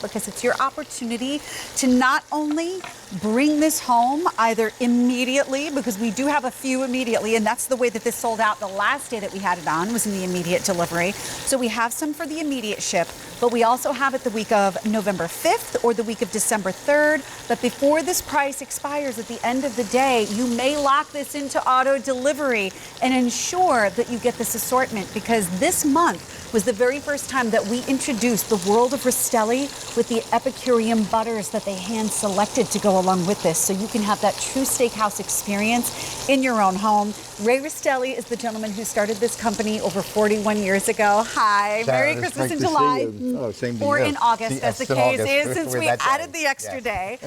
because it's your opportunity to not only bring this home either immediately, because we do have a few immediately, and that's the way that this sold out. The last day that we had it on was in the immediate delivery. So we have some for the immediate ship, but we also have it the week of November 5th or the week of December 3rd. But before this price expires at the end of the day, you may lock this into auto delivery and ensure that you get this assortment, because this month was the very first time that we introduced the world of Rastelli with the Epicurean butters that they hand selected to go along with this, so you can have that true steakhouse experience in your own home. Ray Rastelli is the gentleman who started this company over 41 years ago. Hi, Merry Christmas in July. Oh, same to or you. in August, as the case is, since we added the extra day.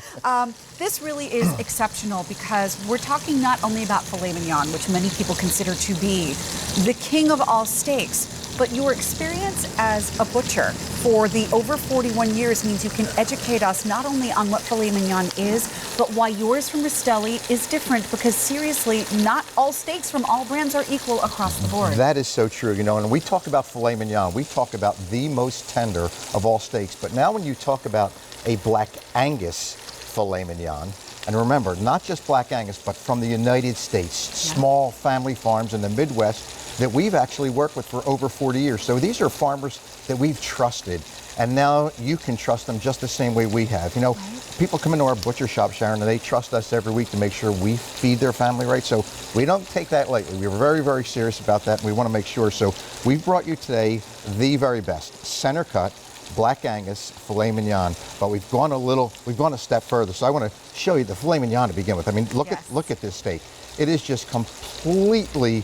This really is exceptional, because we're talking not only about filet mignon, which many people consider to be the king of all steaks, but your experience as a butcher for the over 41 years means you can educate us not only on what filet mignon is, but why yours from Rastelli is different, because seriously, not all steaks from all brands are equal across the board. That is so true, you know, and we talk about filet mignon, we talk about the most tender of all steaks, but now when you talk about a Black Angus filet mignon, and remember, not just Black Angus, but from the United States, small family farms in the Midwest that we've actually worked with for over 40 years. So these are farmers that we've trusted, and now you can trust them just the same way we have. You know, people come into our butcher shop, Sharon, and they trust us every week to make sure we feed their family right. So we don't take that lightly. We're very, very serious about that, and we want to make sure. So we've brought you today the very best center cut Black Angus filet mignon, but we've gone a step further. So I want to show you the filet mignon to begin with. I mean, look at this steak. It is just completely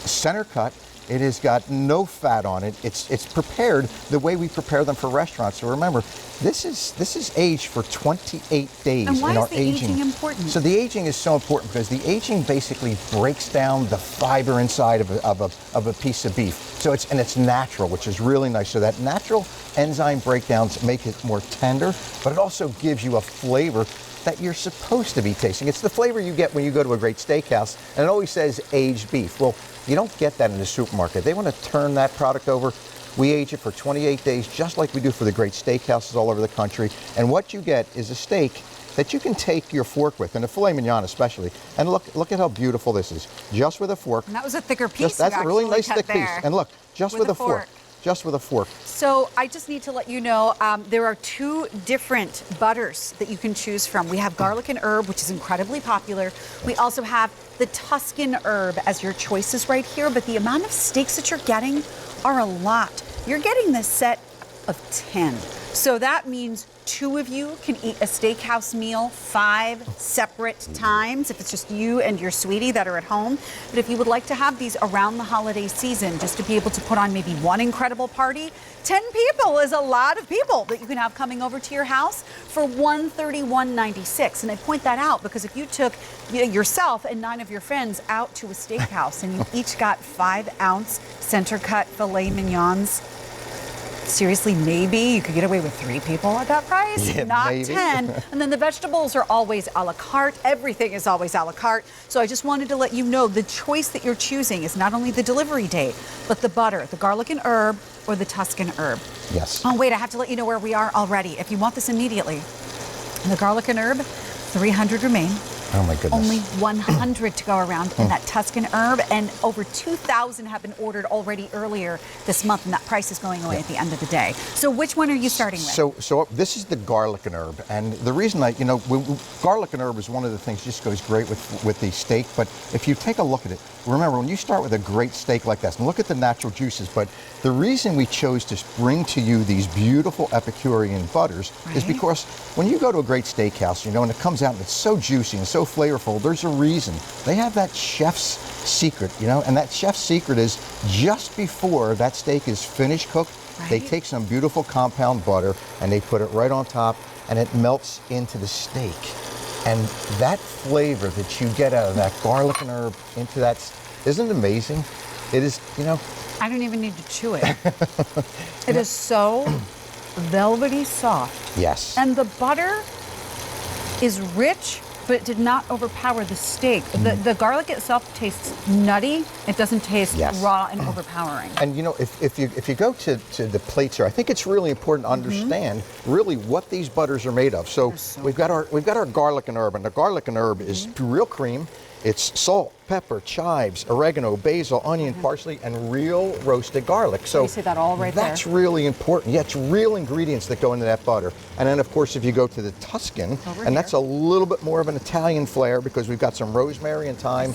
center cut. It has got no fat on it. It's prepared the way we prepare them for restaurants. So remember, this is aged for 28 days. And why in our is the aging important? So the aging is so important because the aging basically breaks down the fiber inside of a piece of beef. So it's natural, which is really nice. So that natural enzyme breakdowns make it more tender, but it also gives you a flavor that you're supposed to be tasting. It's the flavor you get when you go to a great steakhouse, and it always says aged beef. Well, you don't get that in the supermarket. They want to turn that product over. We age it for 28 days, just like we do for the great steakhouses all over the country. And what you get is a steak that you can take your fork with, and a filet mignon especially. And look at how beautiful this is, just with a fork. And that was a thicker piece. That's a really nice thick piece. And look, just with a fork. Just with a fork. So I just need to let you know, there are two different butters that you can choose from. We have garlic and herb, which is incredibly popular. We also have the Tuscan herb as your choices right here, but the amount of steaks that you're getting are a lot. You're getting this set of 10. So that means 2 of you can eat a steakhouse meal 5 separate times if it's just you and your sweetie that are at home. But if you would like to have these around the holiday season, just to be able to put on maybe one incredible party, 10 people is a lot of people that you can have coming over to your house for $131.96. And I point that out because if you took yourself and 9 of your friends out to a steakhouse and you each got 5-ounce center cut filet mignons, seriously, maybe you could get away with 3 people at that price, not maybe. 10. And then the vegetables are always a la carte. Everything is always a la carte. So I just wanted to let you know the choice that you're choosing is not only the delivery date, but the butter, the garlic and herb, or the Tuscan herb. Yes. Oh, wait, I have to let you know where we are already. If you want this immediately, the garlic and herb, 300 remain. Oh my goodness. Only 100 to go around in that Tuscan herb, and over 2,000 have been ordered already earlier this month, and that price is going away at the end of the day. So which one are you starting with? So this is the garlic and herb, and the reason garlic and herb is one of the things just goes great with the steak, but if you take a look at it, remember when you start with a great steak like this, and look at the natural juices, but the reason we chose to bring to you these beautiful Epicurean butters is because when you go to a great steakhouse, and it comes out and it's so juicy and so flavorful, there's a reason. They have that chef's secret, and that chef's secret is just before that steak is finished cooked, they take some beautiful compound butter and they put it right on top and it melts into the steak. And that flavor that you get out of that garlic and herb into that, isn't it amazing? It is, I don't even need to chew it. It is so velvety soft. Yes. And the butter is rich but it did not overpower the steak. The garlic itself tastes nutty. It doesn't taste raw and overpowering. And you know, if you go to the plates here, I think it's really important to understand really what these butters are made of. So we've got our garlic and herb, and the garlic and herb is real cream. It's salt, pepper, chives, oregano, basil, onion, parsley, and real roasted garlic. So you see that all right that's there. really important. Yeah, it's real ingredients that go into that butter. And then, of course, if you go to the Tuscan, that's a little bit more of an Italian flair because we've got some rosemary and thyme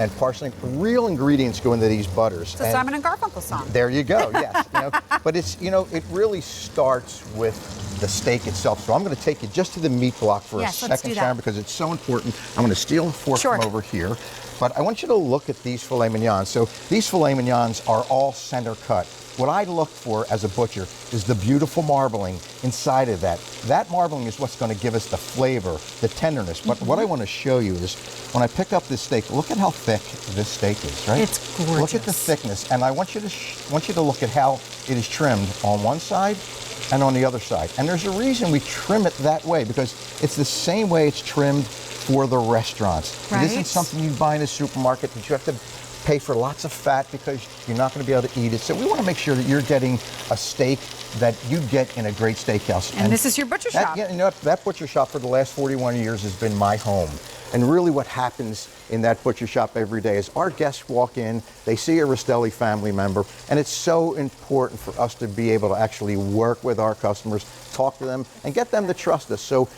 and parsley. Real ingredients go into these butters. It's a Simon and Garfunkel song. There you go. Yes. But it's it really starts with the steak itself. So I'm going to take you just to the meat block for a second, Sharon, because it's so important. I'm going to steal a fork from over here. But I want you to look at these filet mignons. So these filet mignons are all center cut. What I look for as a butcher is the beautiful marbling inside of that. That marbling is what's going to give us the flavor, the tenderness. But what I want to show you is when I pick up this steak, look at how thick this steak is, right? It's gorgeous. Look at the thickness. And I want you to look at how it is trimmed on one side and on the other side. And there's a reason we trim it that way, because it's the same way it's trimmed for the restaurants. Right. It isn't something you buy in a supermarket that you have to pay for lots of fat because you're not going to be able to eat it. So we want to make sure that you're getting a steak that you get in a great steakhouse. And this is your butcher shop. Yeah, that butcher shop for the last 41 years has been my home. And really what happens in that butcher shop every day is our guests walk in, they see a Rastelli family member, and it's so important for us to be able to actually work with our customers, talk to them, and get them to trust us. So,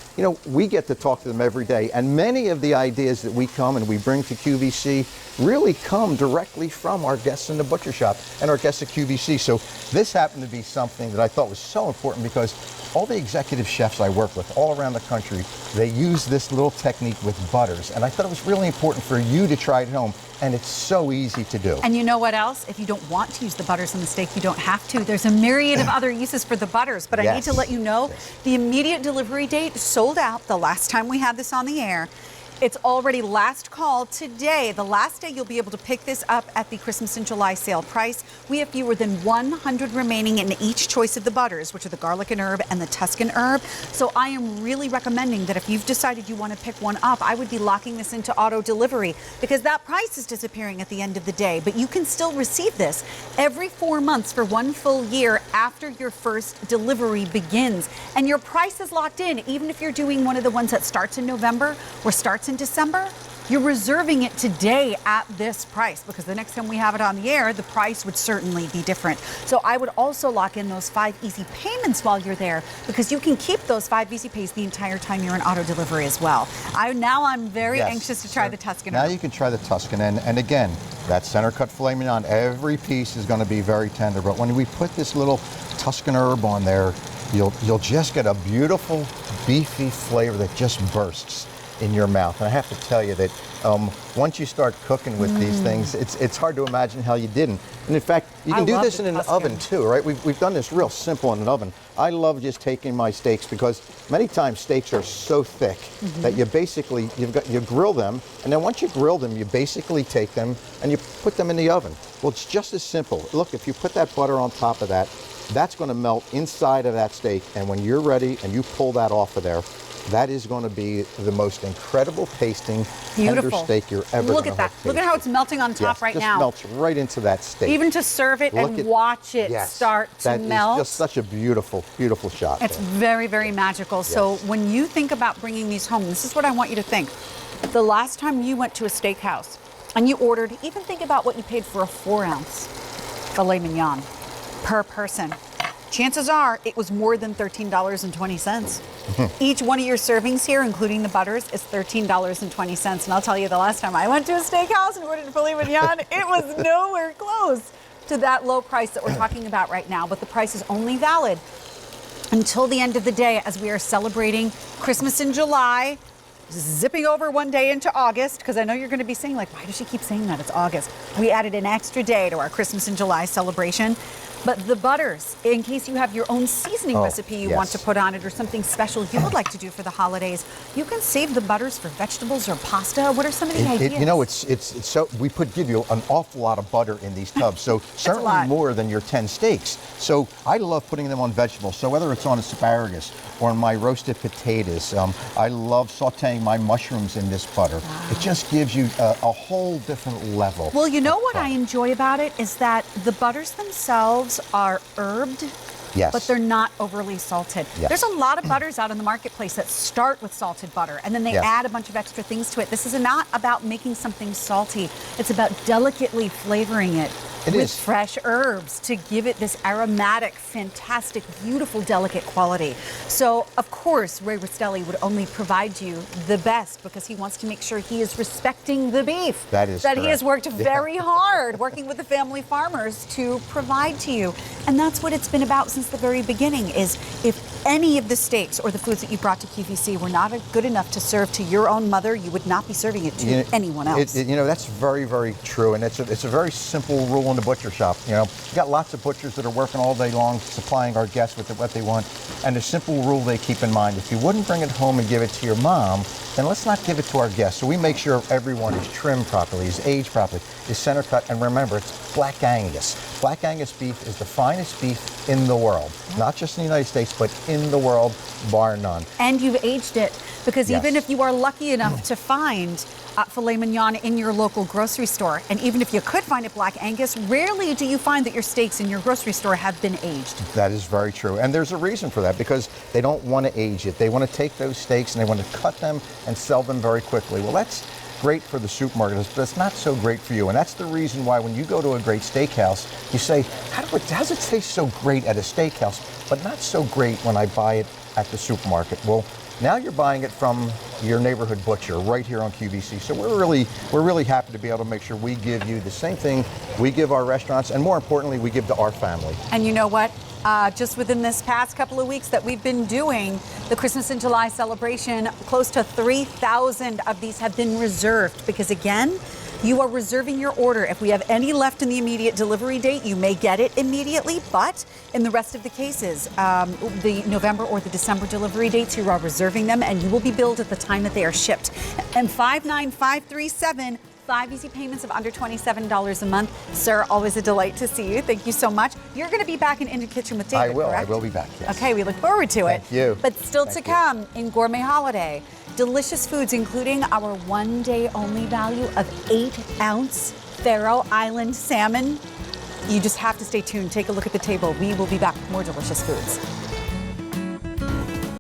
we get to talk to them every day, and many of the ideas that we come and we bring to QVC really come directly from our guests in the butcher shop and our guests at QVC. So this happened to be something that I thought was so important because all the executive chefs I work with all around the country, they use this little technique with butters. And I thought it was really important for you to try it at home. And it's so easy to do. And you know what else? If you don't want to use the butters in the steak, you don't have to. There's a myriad of other uses for the butters. But I need to let you know, the immediate delivery date sold out the last time we had this on the air. It's already last call today. The last day you'll be able to pick this up at the Christmas in July sale price. We have fewer than 100 remaining in each choice of the butters, which are the garlic and herb and the Tuscan herb. So I am really recommending that if you've decided you want to pick one up, I would be locking this into auto delivery because that price is disappearing at the end of the day. But you can still receive this every 4 months for 1 full year after your first delivery begins. And your price is locked in, even if you're doing one of the ones that starts in November or starts in December. You're reserving it today at this price because the next time we have it on the air, the price would certainly be different. So I would also lock in those 5 easy payments while you're there because you can keep those 5 easy pays the entire time you're in auto delivery as well. I'm very anxious to try the Tuscan. Now you can try the Tuscan, and again, that center cut filet mignon, every piece is going to be very tender. But when we put this little Tuscan herb on there, you'll just get a beautiful beefy flavor that just bursts in your mouth. And I have to tell you that once you start cooking with these things, it's hard to imagine how you didn't. And in fact, you can do this in an oven too, right? We've done this real simple in an oven. I love just taking my steaks because many times steaks are so thick that you basically, you grill them, and then once you grill them, you basically take them and you put them in the oven. Well, it's just as simple. Look, if you put that butter on top of that, that's going to melt inside of that steak, and when you're ready and you pull that off of there, that is going to be the most incredible tasting tender steak you're ever going to have. Look at that. Look at how it's melting on top right now. It just melts right into that steak. Even to serve it and watch it start to melt. It's just such a beautiful, beautiful shot. It's very, very magical. So when you think about bringing these home, this is what I want you to think. The last time you went to a steakhouse and you ordered, even think about what you paid for a 4-ounce filet mignon per person. Chances are it was more than $13.20. Each one of your servings here, including the butters, is $13.20. And I'll tell you, the last time I went to a steakhouse and ordered a filet mignon, it was nowhere close to that low price that we're talking about right now. But the price is only valid until the end of the day as we are celebrating Christmas in July, zipping over one day into August, because I know you're going to be saying, like, why does she keep saying that? It's August. We added an extra day to our Christmas in July celebration. But the butters, in case you have your own seasoning recipe you want to put on it or something special you would like to do for the holidays, you can save the butters for vegetables or pasta. What are some of the ideas? You know, it's so we give you an awful lot of butter in these tubs, so certainly more than your 10 steaks. So I love putting them on vegetables. So whether it's on asparagus or on my roasted potatoes, I love sautéing my mushrooms in this butter. It just gives you a whole different level. Well, you know what I enjoy about it is that the butters themselves are herbed. Yes. But they're not overly salted. Yes. There's a lot of butters out in the marketplace that start with salted butter and then they add a bunch of extra things to it. This is not about making something salty. It's about delicately flavoring it with fresh herbs to give it this aromatic, fantastic, beautiful, delicate quality. So, of course, Ray Rastelli would only provide you the best because he wants to make sure he is respecting the beef. That is That he has worked very hard working with the family farmers to provide to you. And that's what it's been about since the very beginning, is if any of the steaks or the foods that you brought to QVC were not good enough to serve to your own mother, you would not be serving it to anyone else. You know, that's very, very true. And it's a very simple rule in the butcher shop. You know, you got lots of butchers that are working all day long, supplying our guests with what they want. And a simple rule they keep in mind, if you wouldn't bring it home and give it to your mom, then let's not give it to our guests. So we make sure everyone is trimmed properly, is aged properly, is center cut, and remember, it's Black Angus. Black Angus beef is the finest beef in the world, not just in the United States, but in the world, bar none. And you've aged it, because even if you are lucky enough to find filet mignon in your local grocery store, and even if you could find it Black Angus, rarely do you find that your steaks in your grocery store have been aged. That is very true, and there's a reason for that, because they don't want to age it. They want to take those steaks and they want to cut them and sell them very quickly. Well, that's great for the supermarket, but it's not so great for you. And that's the reason why when you go to a great steakhouse, you say, how does it taste so great at a steakhouse, but not so great when I buy it at the supermarket? Well, now you're buying it from your neighborhood butcher right here on QVC. So we're really happy to be able to make sure we give you the same thing we give our restaurants, and more importantly, we give to our family. And you know what? Just within this past couple of weeks that we've been doing the Christmas in July celebration, close to 3,000 of these have been reserved, because again, you are reserving your order. If we have any left in the immediate delivery date, you may get it immediately, but in the rest of the cases, the November or the December delivery dates, you are reserving them and you will be billed at the time that they are shipped. And 59537, 5 easy payments of under $27 a month. Sir, always a delight to see you. Thank you so much. You're going to be back in the kitchen with David, correct? I will be back, yes. Okay, we look forward to it. Thank you. But still to come in Gourmet Holiday, delicious foods, including our one-day only value of 8-ounce Faroe Island salmon. You just have to stay tuned. Take a look at the table. We will be back with more delicious foods.